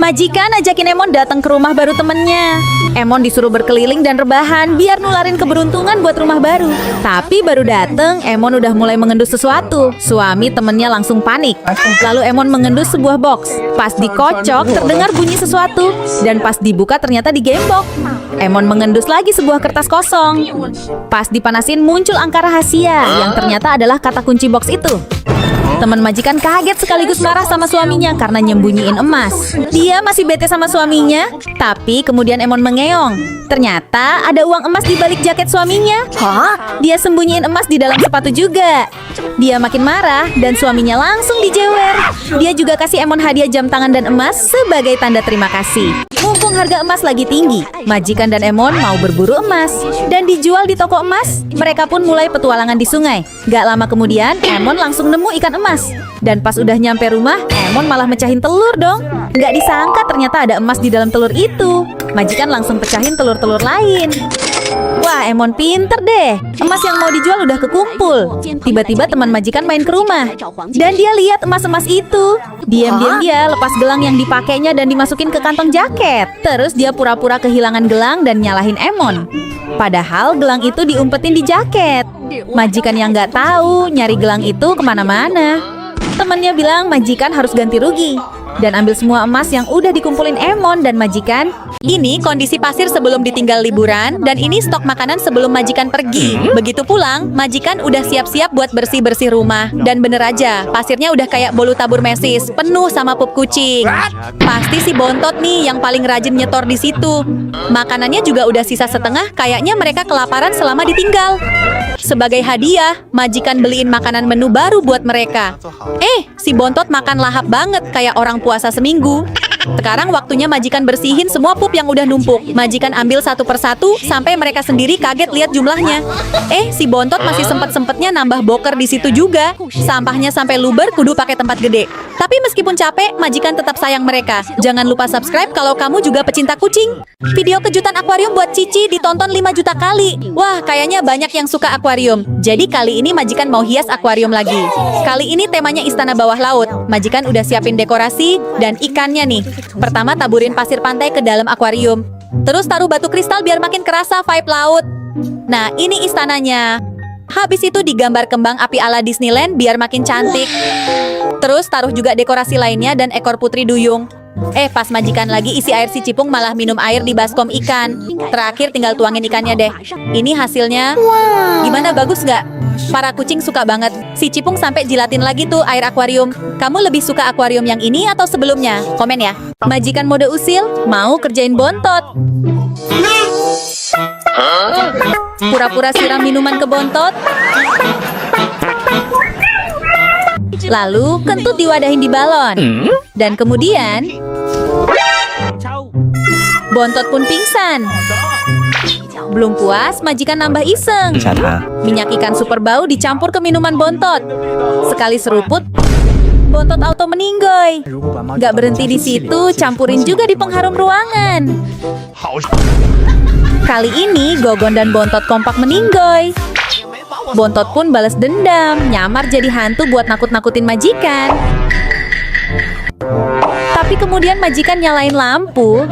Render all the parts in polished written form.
Majikan ajakin Emon datang ke rumah baru temennya. Emon disuruh berkeliling dan rebahan biar nularin keberuntungan buat rumah baru. Tapi baru dateng, Emon udah mulai mengendus sesuatu. Suami temennya langsung panik. Lalu Emon mengendus sebuah box. Pas dikocok, terdengar bunyi sesuatu. Dan pas dibuka ternyata digembok. Emon mengendus lagi sebuah kertas kosong. Pas dipanasin muncul angka rahasia yang ternyata adalah kata kunci box itu. Teman majikan kaget sekaligus marah sama suaminya karena nyembunyiin emas. Dia masih bete sama suaminya, tapi kemudian Emon mengeong. Ternyata ada uang emas di balik jaket suaminya. Hah? Dia sembunyiin emas di dalam sepatu juga. Dia makin marah dan suaminya langsung dijewer. Dia juga kasih Emon hadiah jam tangan dan emas sebagai tanda terima kasih. Mumpung harga emas lagi tinggi, majikan dan Emon mau berburu emas dan dijual di toko emas. Mereka pun mulai petualangan di sungai. Gak lama kemudian, Emon langsung nemu ikan emas. Dan pas udah nyampe rumah, Emon malah mecahin telur dong. Gak disangka ternyata ada emas di dalam telur itu. Majikan langsung pecahin telur-telur lain. Wah, Emon pinter deh. Emas yang mau dijual udah kekumpul. Tiba-tiba teman majikan main ke rumah. Dan dia lihat emas-emas itu. Diam-diam dia lepas gelang yang dipakainya dan dimasukin ke kantong jaket. Terus dia pura-pura kehilangan gelang dan nyalahin Emon. Padahal gelang itu diumpetin di jaket. Majikan yang nggak tahu nyari gelang itu kemana-mana. Temannya bilang majikan harus ganti rugi dan ambil semua emas yang udah dikumpulin Emon dan majikan. Ini kondisi pasir sebelum ditinggal liburan dan ini stok makanan sebelum majikan pergi. Begitu pulang, majikan udah siap-siap buat bersih-bersih rumah. Dan bener aja, pasirnya udah kayak bolu tabur mesis, penuh sama pup kucing. Pasti si Bontot nih yang paling rajin nyetor di situ. Makanannya juga udah sisa setengah, kayaknya mereka kelaparan selama ditinggal. Sebagai hadiah, majikan beliin makanan menu baru buat mereka. Si Bontot makan lahap banget kayak orang puasa seminggu. Sekarang waktunya majikan bersihin semua pup yang udah numpuk. Majikan ambil satu persatu sampai mereka sendiri kaget lihat jumlahnya. Si Bontot masih sempet-sempetnya nambah boker di situ juga. Sampahnya sampai luber kudu pakai tempat gede. Tapi meskipun capek, majikan tetap sayang mereka. Jangan lupa subscribe kalau kamu juga pecinta kucing. Video kejutan akuarium buat Cici ditonton 5 juta kali. Wah, kayaknya banyak yang suka akuarium. Jadi kali ini majikan mau hias akuarium lagi. Kali ini temanya istana bawah laut. Majikan udah siapin dekorasi dan ikannya nih. Pertama taburin pasir pantai ke dalam akuarium. Terus taruh batu kristal biar makin kerasa vibe laut. Nah, ini istananya. Habis itu digambar kembang api ala Disneyland biar makin cantik. Terus taruh juga dekorasi lainnya dan ekor putri duyung. Pas majikan lagi isi air si Cipung malah minum air di baskom ikan. Terakhir tinggal tuangin ikannya deh. Ini hasilnya. Gimana, bagus nggak? Para kucing suka banget. Si Cipung sampai jilatin lagi tuh air akuarium. Kamu lebih suka akuarium yang ini atau sebelumnya? Komen ya. Majikan mode usil mau kerjain Bontot. Pura-pura siram minuman ke Bontot. Lalu kentut diwadahin di balon. Dan kemudian Bontot pun pingsan. Belum puas, majikan nambah iseng. Minyak ikan super bau dicampur ke minuman Bontot. Sekali seruput, Bontot auto meninggoy. Gak berhenti di situ, campurin juga di pengharum ruangan. Kali ini Gogon dan Bontot kompak meninggoy. Bontot pun balas dendam, nyamar jadi hantu buat nakut-nakutin majikan. Tapi kemudian majikan nyalain lampu.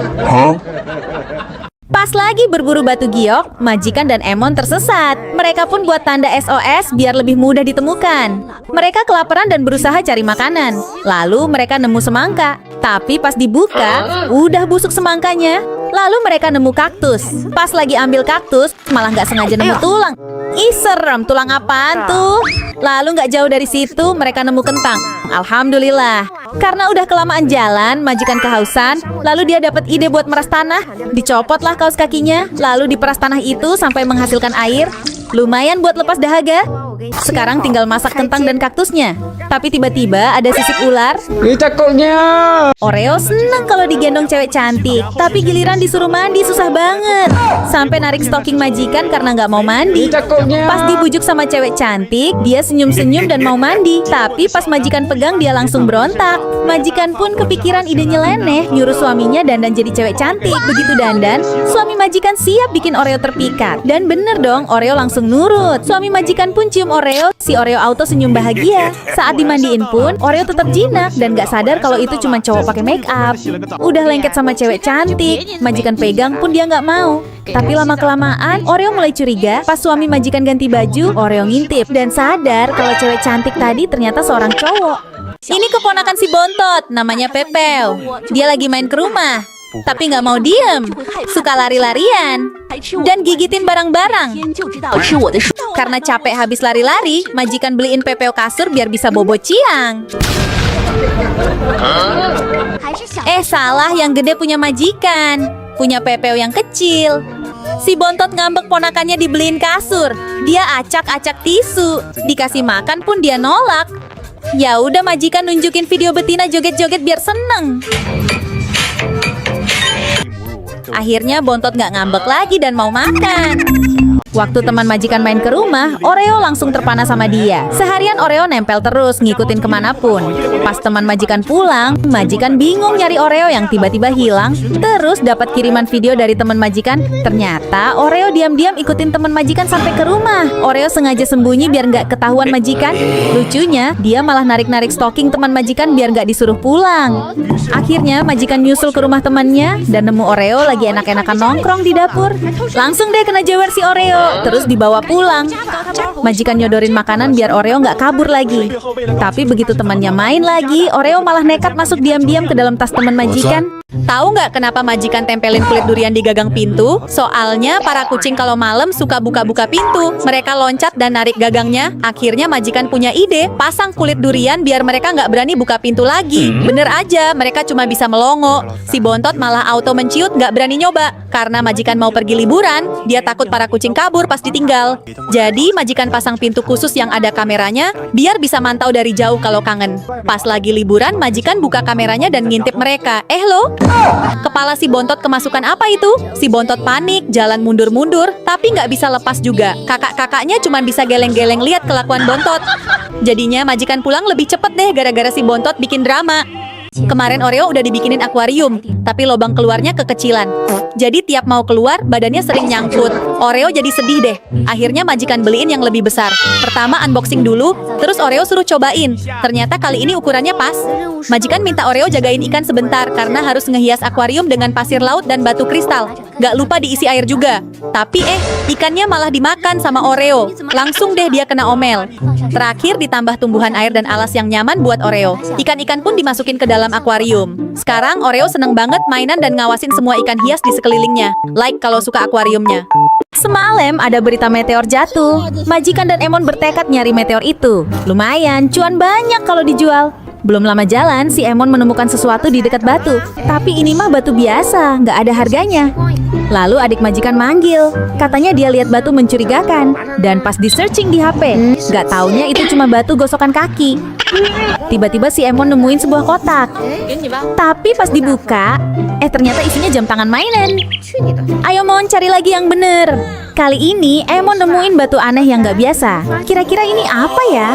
Pas lagi berburu batu giok, majikan dan Emon tersesat. Mereka pun buat tanda SOS biar lebih mudah ditemukan. Mereka kelaparan dan berusaha cari makanan. Lalu mereka nemu semangka. Tapi pas dibuka, udah busuk semangkanya. Lalu mereka nemu kaktus. Pas lagi ambil kaktus, malah nggak sengaja nemu tulang. Ih, serem, tulang apaan tuh? Lalu nggak jauh dari situ, mereka nemu kentang. Alhamdulillah. Karena udah kelamaan jalan, majikan kehausan. Lalu dia dapat ide buat meras tanah. Dicopotlah kaos kakinya, lalu diperas tanah itu sampai menghasilkan air. Lumayan buat lepas dahaga. Sekarang tinggal masak kentang dan kaktusnya. Tapi tiba-tiba ada sisik ular. Takutnya. Oreo senang kalau digendong cewek cantik. Tapi giliran disuruh mandi susah banget. Sampai narik stocking majikan karena nggak mau mandi. Pas dibujuk sama cewek cantik, dia senyum-senyum dan mau mandi. Tapi pas majikan pegang, dia langsung berontak. Majikan pun kepikiran ide nyeleneh, nyuruh suaminya dandan jadi cewek cantik. Begitu dandan, suami majikan siap bikin Oreo terpikat. Dan bener dong, Oreo langsung nurut. Suami majikan pun cium Oreo, si Oreo auto senyum bahagia. Saat dimandiin pun, Oreo tetap jinak dan gak sadar kalau itu cuma cowok pakai make up. Udah lengket sama cewek cantik, majikan pegang pun dia nggak mau. Tapi lama-kelamaan, Oreo mulai curiga. Pas suami majikan ganti baju, Oreo ngintip dan sadar kalau cewek cantik tadi ternyata seorang cowok. Ini keponakan si Bontot, namanya Pepeo. Dia lagi main ke rumah, tapi nggak mau diem. Suka lari-larian dan gigitin barang-barang. Karena capek habis lari-lari, majikan beliin Pepeo kasur biar bisa bobo ciang. Salah, yang gede punya majikan, punya Pepeo yang kecil. Si Bontot ngambek ponakannya dibeliin kasur. Dia acak-acak tisu. Dikasih makan pun dia nolak. Ya udah, majikan nunjukin video betina joget-joget biar seneng. Akhirnya Bontot nggak ngambek lagi dan mau makan. Waktu teman majikan main ke rumah, Oreo langsung terpana sama dia. Seharian Oreo nempel terus, ngikutin kemanapun. Pas teman majikan pulang, majikan bingung nyari Oreo yang tiba-tiba hilang. Terus dapat kiriman video dari teman majikan. Ternyata Oreo diam-diam ikutin teman majikan sampai ke rumah. Oreo sengaja sembunyi biar nggak ketahuan majikan. Lucunya, dia malah narik-narik stocking teman majikan biar nggak disuruh pulang. Akhirnya majikan nyusul ke rumah temannya dan nemu Oreo lagi enak-enakan nongkrong di dapur. Langsung deh kena jewer si Oreo. Terus dibawa pulang. Majikan nyodorin makanan biar Oreo nggak kabur lagi. Tapi begitu temannya main lagi, Oreo malah nekat masuk diam-diam ke dalam tas teman majikan. Tahu nggak kenapa majikan tempelin kulit durian di gagang pintu? Soalnya para kucing kalau malam suka buka-buka pintu. Mereka loncat dan narik gagangnya. Akhirnya majikan punya ide, pasang kulit durian biar mereka nggak berani buka pintu lagi. Bener aja, mereka cuma bisa melongo. Si Bontot malah auto menciut, nggak berani nyoba. Karena majikan mau pergi liburan, dia takut para kucing kabur pas ditinggal. Jadi majikan pasang pintu khusus yang ada kameranya, biar bisa mantau dari jauh kalau kangen. Pas lagi liburan, majikan buka kameranya dan ngintip mereka. Lo? Kepala si Bontot kemasukan apa itu? Si Bontot panik, jalan mundur-mundur, tapi nggak bisa lepas juga. Kakak-kakaknya cuma bisa geleng-geleng lihat kelakuan Bontot. Jadinya majikan pulang lebih cepet deh gara-gara si Bontot bikin drama. Kemarin Oreo udah dibikinin akuarium, tapi lubang keluarnya kekecilan. Jadi tiap mau keluar, badannya sering nyangkut. Oreo jadi sedih deh. Akhirnya majikan beliin yang lebih besar. Pertama unboxing dulu, terus Oreo suruh cobain. Ternyata kali ini ukurannya pas. Majikan minta Oreo jagain ikan sebentar, karena harus ngehias akuarium dengan pasir laut dan batu kristal. Gak lupa diisi air juga. Tapi ikannya malah dimakan sama Oreo. Langsung deh dia kena omel. Terakhir ditambah tumbuhan air dan alas yang nyaman buat Oreo. Ikan-ikan pun dimasukin ke dalam akuarium. Sekarang Oreo seneng banget mainan dan ngawasin semua ikan hias di sekelilingnya. Like kalau suka akuariumnya. Semalam ada berita meteor jatuh. Majikan dan Emon bertekad nyari meteor itu. Lumayan, cuan banyak kalau dijual. Belum lama jalan, si Emon menemukan sesuatu di dekat batu. Tapi ini mah batu biasa, nggak ada harganya. Lalu adik majikan manggil. Katanya dia lihat batu mencurigakan. Dan pas di-searching di HP, nggak taunya itu cuma batu gosokan kaki. Tiba-tiba si Emon nemuin sebuah kotak. Tapi pas dibuka, ternyata isinya jam tangan mainan. Ayo Mon, cari lagi yang bener. Kali ini Emon nemuin batu aneh yang nggak biasa. Kira-kira ini apa ya?